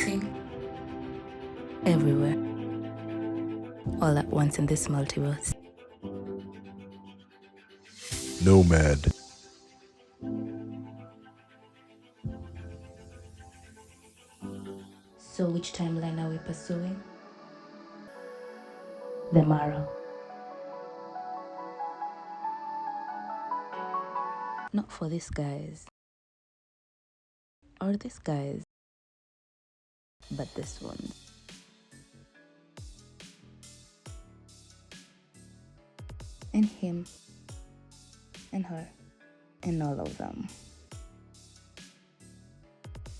everything, everywhere, all at once in this multiverse. Nomad. So which timeline are we pursuing? The Mara. Not for these guys, or these guys, but this one. And him, and her, and all of them.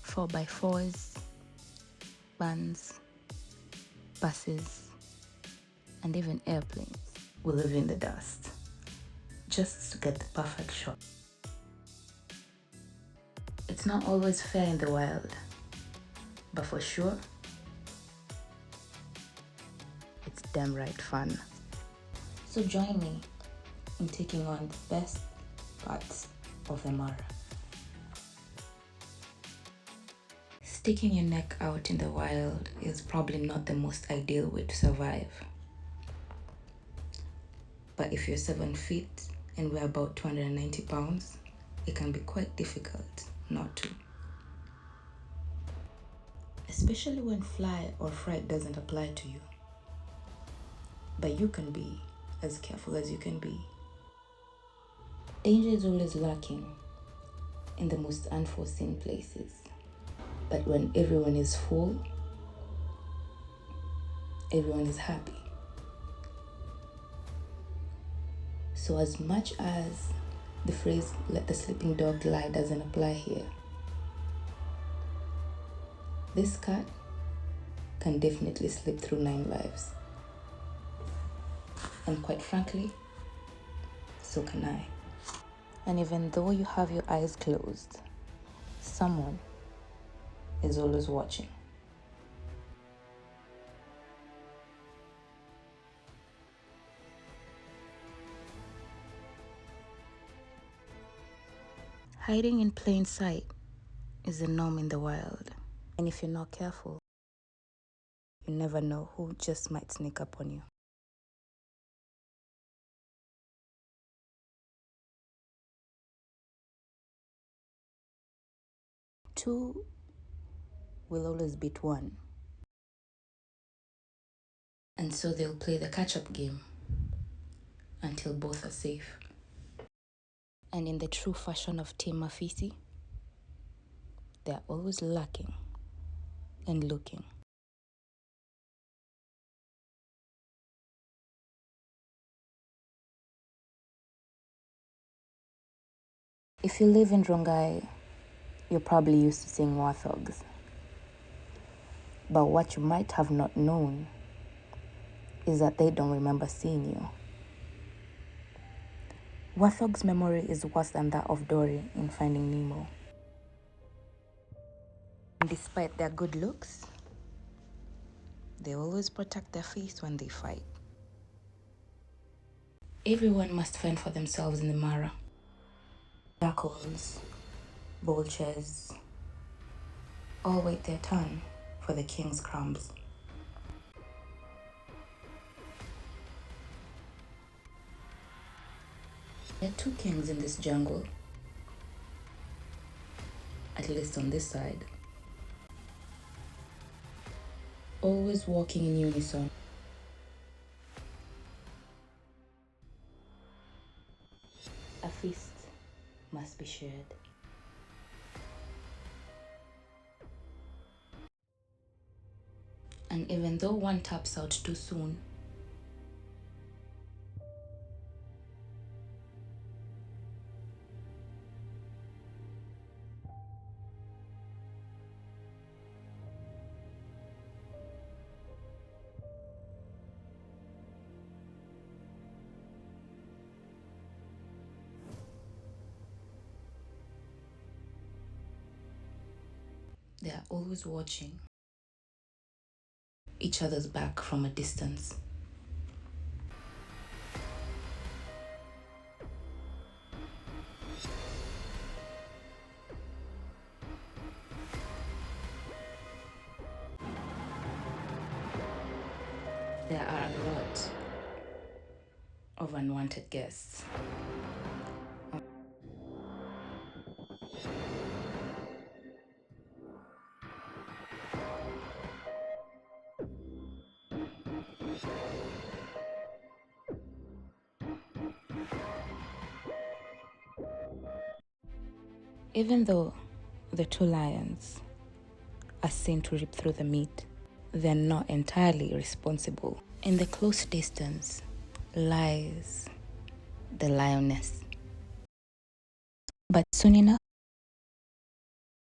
4x4s, vans, buses, and even airplanes will live in the dust just to get the perfect shot. It's not always fair in the wild, but for sure, it's damn right fun. So join me in taking on the best parts of the Mara. Sticking your neck out in the wild is probably not the most ideal way to survive. But if you're 7 feet and we're about 290 pounds, it can be quite difficult not to. Especially when fly or fright doesn't apply to you. But you can be as careful as you can be. Danger is always lurking in the most unforeseen places. But when everyone is full, everyone is happy. So as much as the phrase "let the sleeping dog lie" doesn't apply here, this cat can definitely slip through 9 lives. And quite frankly, so can I. And even though you have your eyes closed, someone is always watching. Hiding in plain sight is the norm in the wild. And if you're not careful, you never know who just might sneak up on you. Two will always beat one. And so they'll play the catch-up game until both are safe. And in the true fashion of Team Mafisi, they're always lurking and looking. If you live in Rongai, you're probably used to seeing warthogs. But what you might have not known is that they don't remember seeing you. Warthog's memory is worse than that of Dory in Finding Nemo. And despite their good looks, they always protect their face when they fight. Everyone must fend for themselves in the Mara. Jackals, vultures, all wait their turn for the king's crumbs. There are 2 kings in this jungle, at least on this side, always walking in unison. A feast must be shared. And even though one taps out too soon, they are always watching each other's back from a distance. there are a lot of unwanted guests. Even though the two lions are seen to rip through the meat, they're not entirely responsible. In the close distance lies the lioness. But soon enough,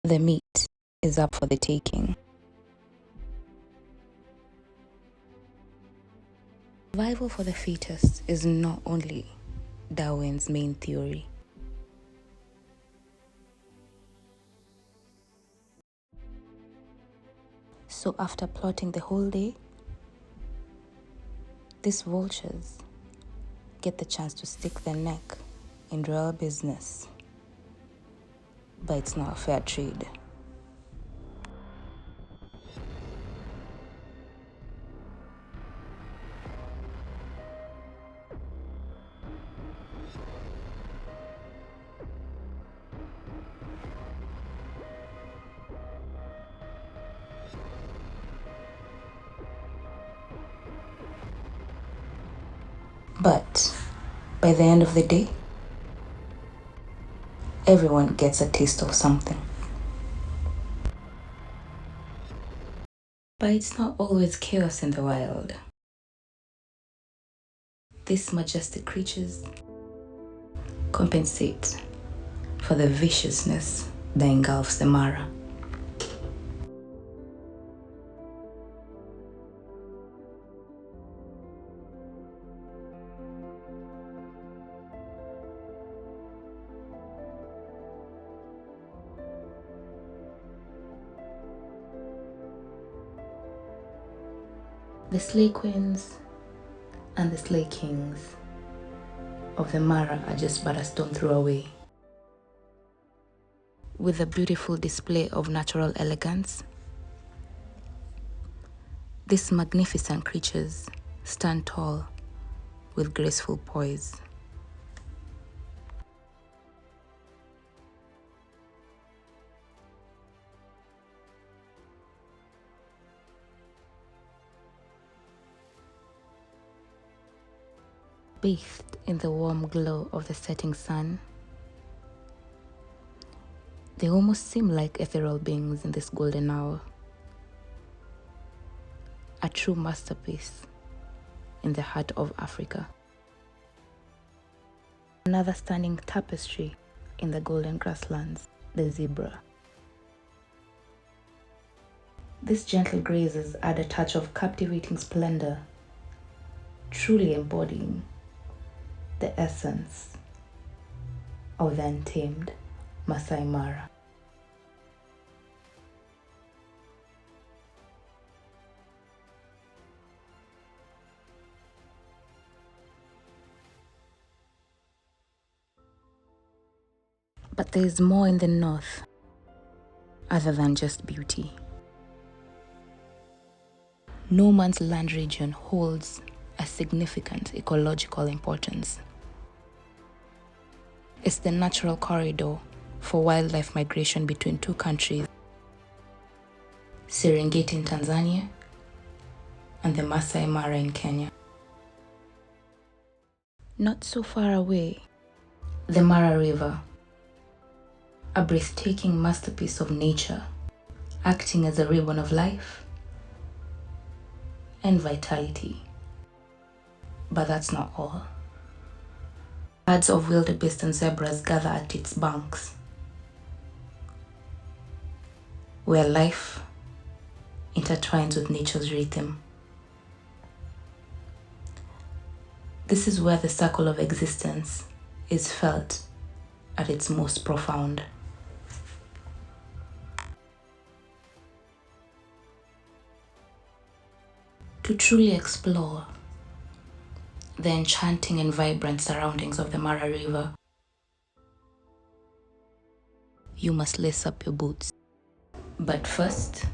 the meat is up for the taking. Survival for the fittest is not only Darwin's main theory. So after plotting the whole day, these vultures get the chance to stick their neck in royal business. But it's not a fair trade. But by the end of the day, everyone gets a taste of something. But it's not always chaos in the wild. These majestic creatures compensate for the viciousness that engulfs the Mara. The slay queens and the slay kings of the Mara are just but a stone throw away. With a beautiful display of natural elegance, these magnificent creatures stand tall with graceful poise. Bathed in the warm glow of the setting sun, they almost seem like ethereal beings in this golden hour. A true masterpiece in the heart of Africa. Another stunning tapestry in the golden grasslands, the zebra. These gentle grazes add a touch of captivating splendor, truly embodying the essence of the untamed Masai Mara. But there is more in the north other than just beauty. No man's land region holds a significant ecological importance. It's the natural corridor for wildlife migration between two countries, Serengeti in Tanzania and the Masai Mara in Kenya. Not so far away, the Mara River, a breathtaking masterpiece of nature, acting as a ribbon of life and vitality. But that's not all. Herds of wildebeest and zebras gather at its banks, where life intertwines with nature's rhythm. This is where the circle of existence is felt at its most profound. To truly explore the enchanting and vibrant surroundings of the Mara River, you must lace up your boots. But first,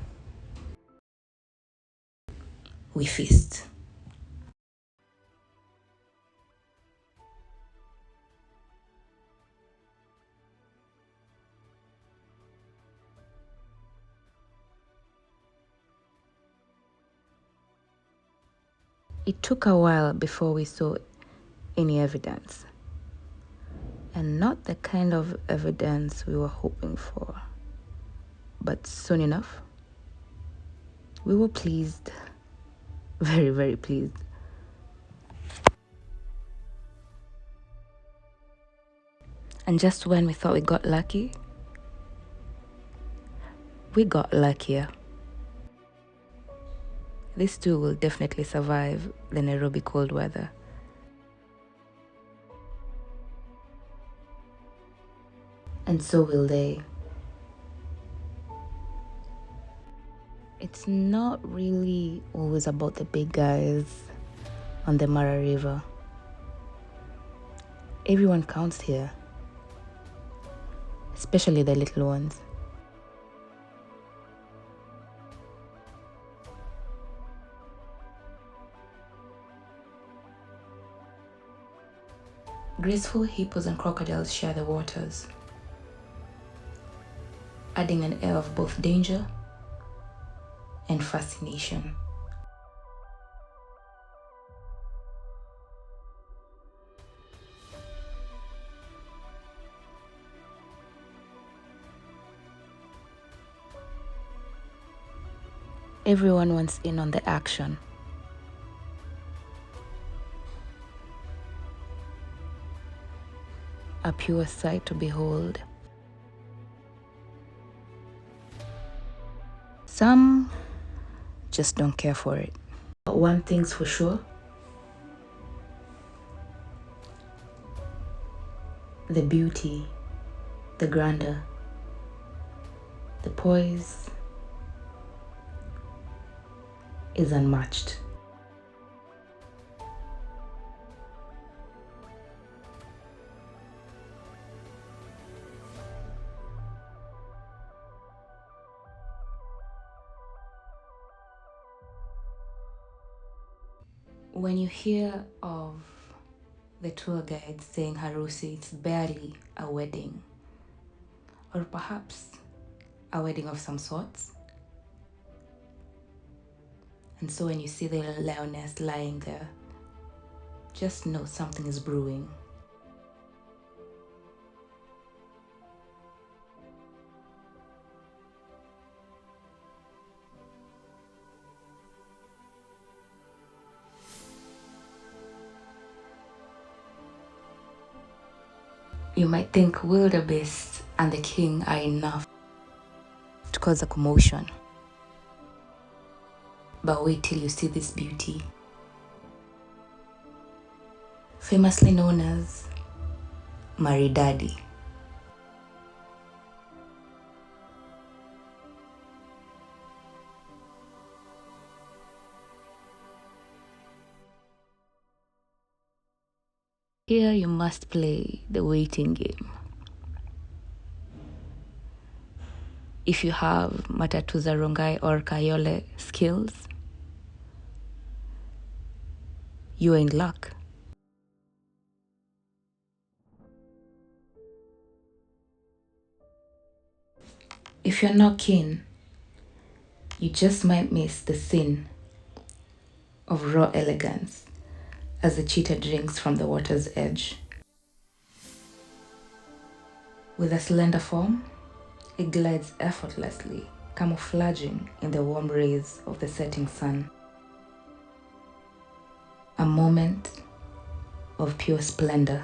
we feast. It took a while before we saw any evidence, and not the kind of evidence we were hoping for. But soon enough, we were pleased, very, very pleased. And just when we thought we got lucky, we got luckier. These two will definitely survive the Nairobi cold weather. And so will they. It's not really always about the big guys on the Mara River. Everyone counts here, especially the little ones. Graceful hippos and crocodiles share the waters, adding an air of both danger and fascination. Everyone wants in on the action. A pure sight to behold. Some just don't care for it. But one thing's for sure, the beauty, the grandeur, the poise is unmatched. When you hear of the tour guide saying harusi, it's barely a wedding, or perhaps a wedding of some sorts. And so when you see the lioness lying there, just know something is brewing. You might think Wildebeest and the king are enough to cause a commotion. But wait till you see this beauty. Famously known as Maridadi. Here you must play the waiting game. If you have Matatuza Rongai or Kayole skills, you are in luck. If you're not keen, you just might miss the scene of raw elegance as the cheetah drinks from the water's edge. With a slender form, it glides effortlessly, camouflaging in the warm rays of the setting sun. A moment of pure splendor.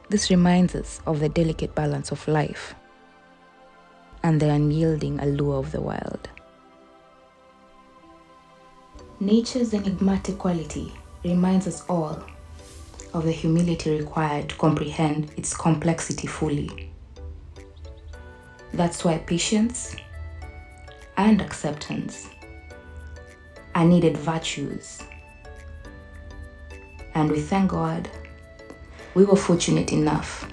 This reminds us of the delicate balance of life and the unyielding allure of the wild. Nature's enigmatic quality reminds us all of the humility required to comprehend its complexity fully. That's why patience and acceptance are needed virtues. And we thank God we were fortunate enough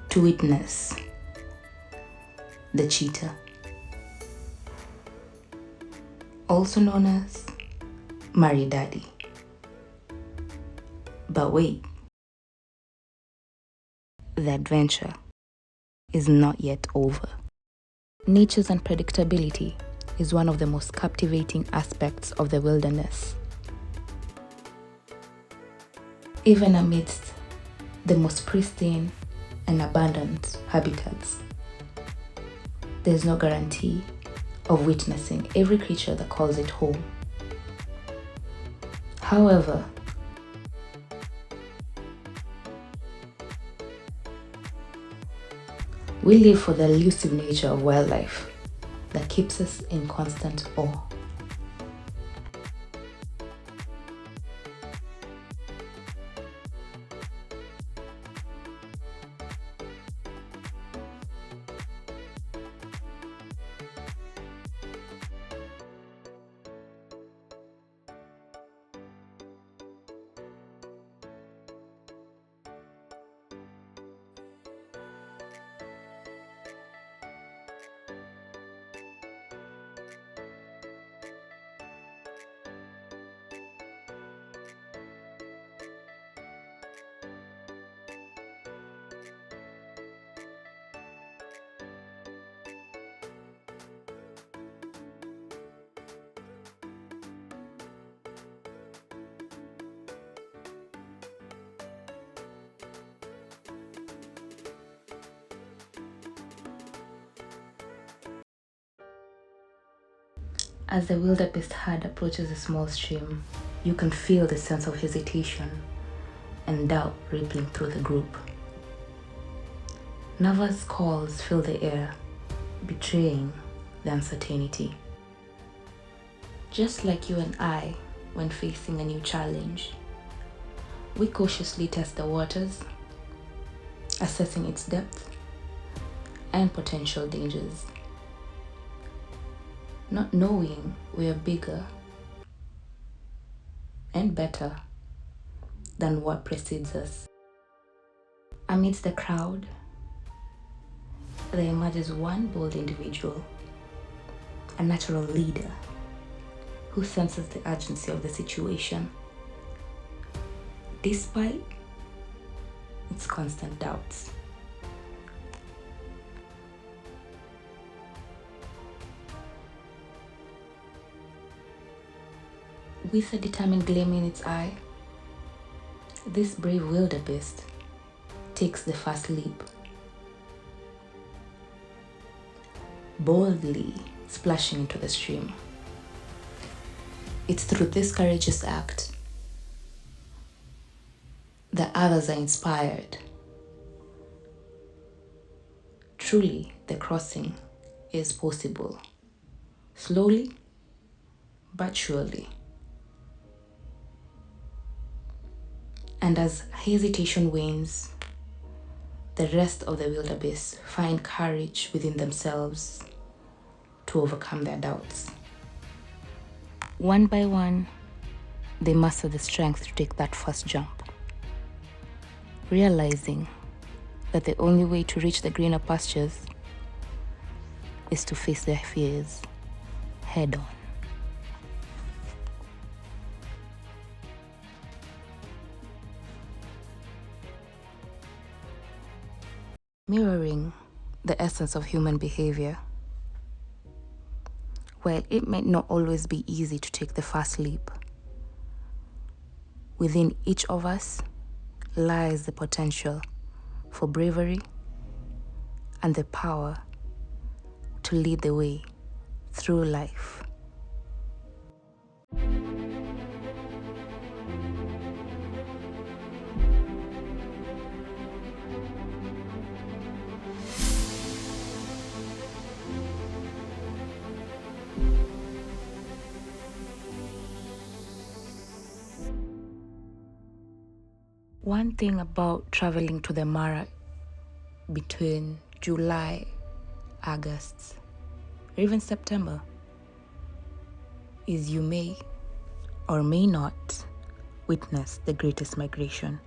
to witness the cheetah, also known as Maridadi. But wait, the adventure is not yet over. Nature's unpredictability is one of the most captivating aspects of the wilderness. Even amidst the most pristine and abundant habitats, there's no guarantee of witnessing every creature that calls it home. However, we live for the elusive nature of wildlife that keeps us in constant awe. As the wildebeest herd approaches a small stream, you can feel the sense of hesitation and doubt rippling through the group. Nervous calls fill the air, betraying the uncertainty. Just like you and I when facing a new challenge, we cautiously test the waters, assessing its depth and potential dangers, not knowing we are bigger and better than what precedes us. Amidst the crowd, there emerges one bold individual, a natural leader who senses the urgency of the situation, despite its constant doubts. With a determined gleam in its eye, this brave wildebeest takes the first leap, boldly splashing into the stream. It's through this courageous act that others are inspired. Truly, the crossing is possible, slowly but surely. And as hesitation wanes, the rest of the wildebeest find courage within themselves to overcome their doubts. One by one, they muster the strength to take that first jump, realizing that the only way to reach the greener pastures is to face their fears head on. Mirroring the essence of human behavior, while it might not always be easy to take the first leap, within each of us lies the potential for bravery and the power to lead the way through life. One thing about traveling to the Mara between July, August, or even September is you may or may not witness the greatest migration.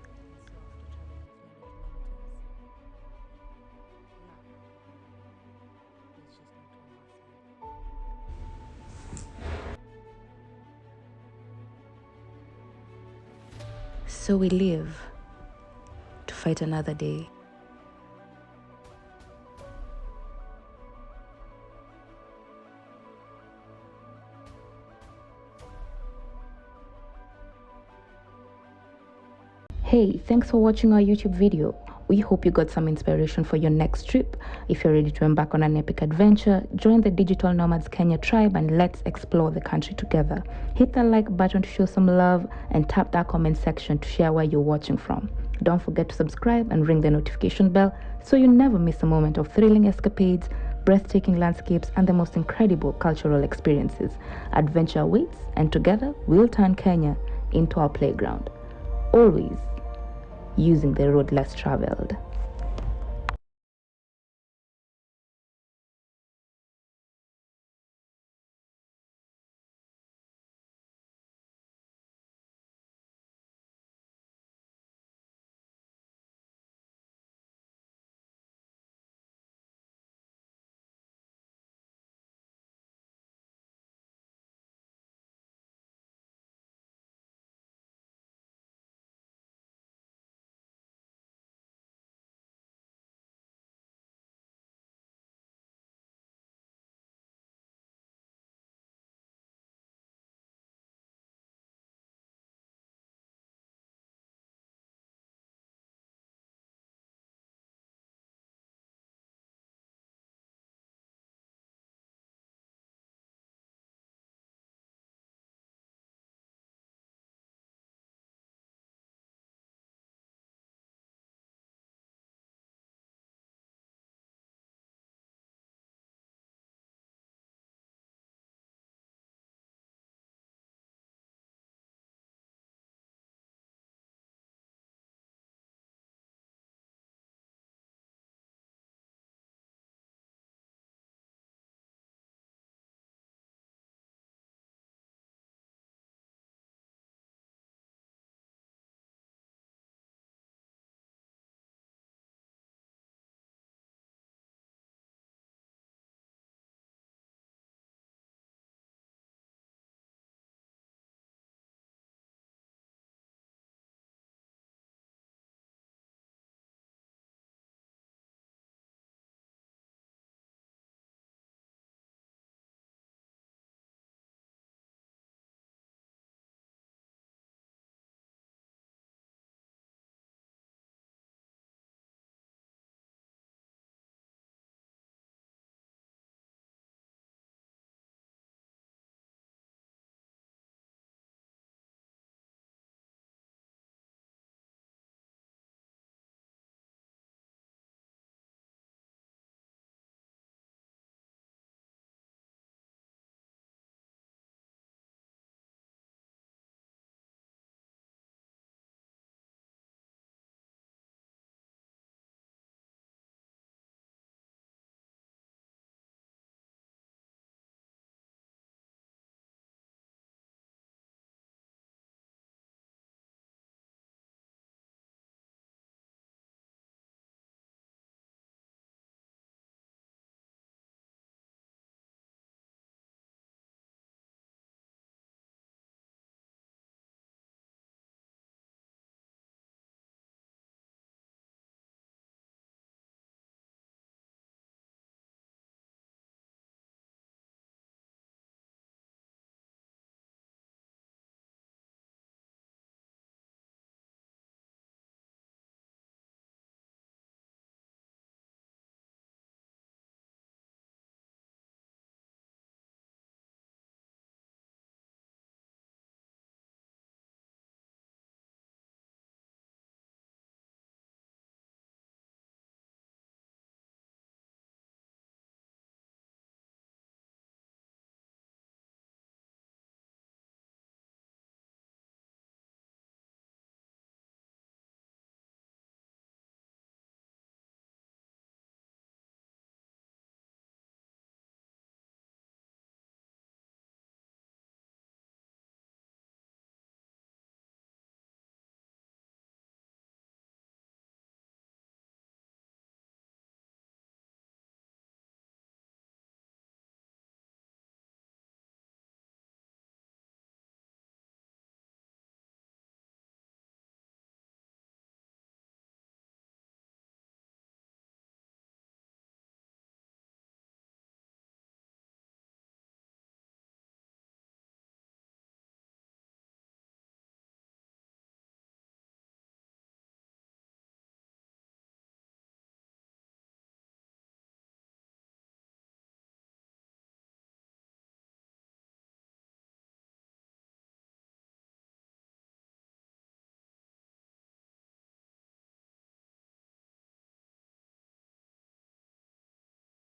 So we live to fight another day. Hey, thanks for watching our YouTube video. We hope you got some inspiration for your next trip. If you're ready to embark on an epic adventure, join the Digital Nomads Kenya tribe and let's explore the country together. Hit that like button to show some love and tap that comment section to share where you're watching from. Don't forget to subscribe and ring the notification bell so you never miss a moment of thrilling escapades, breathtaking landscapes, and the most incredible cultural experiences. Adventure awaits, and together we'll turn Kenya into our playground. Always using the road less traveled.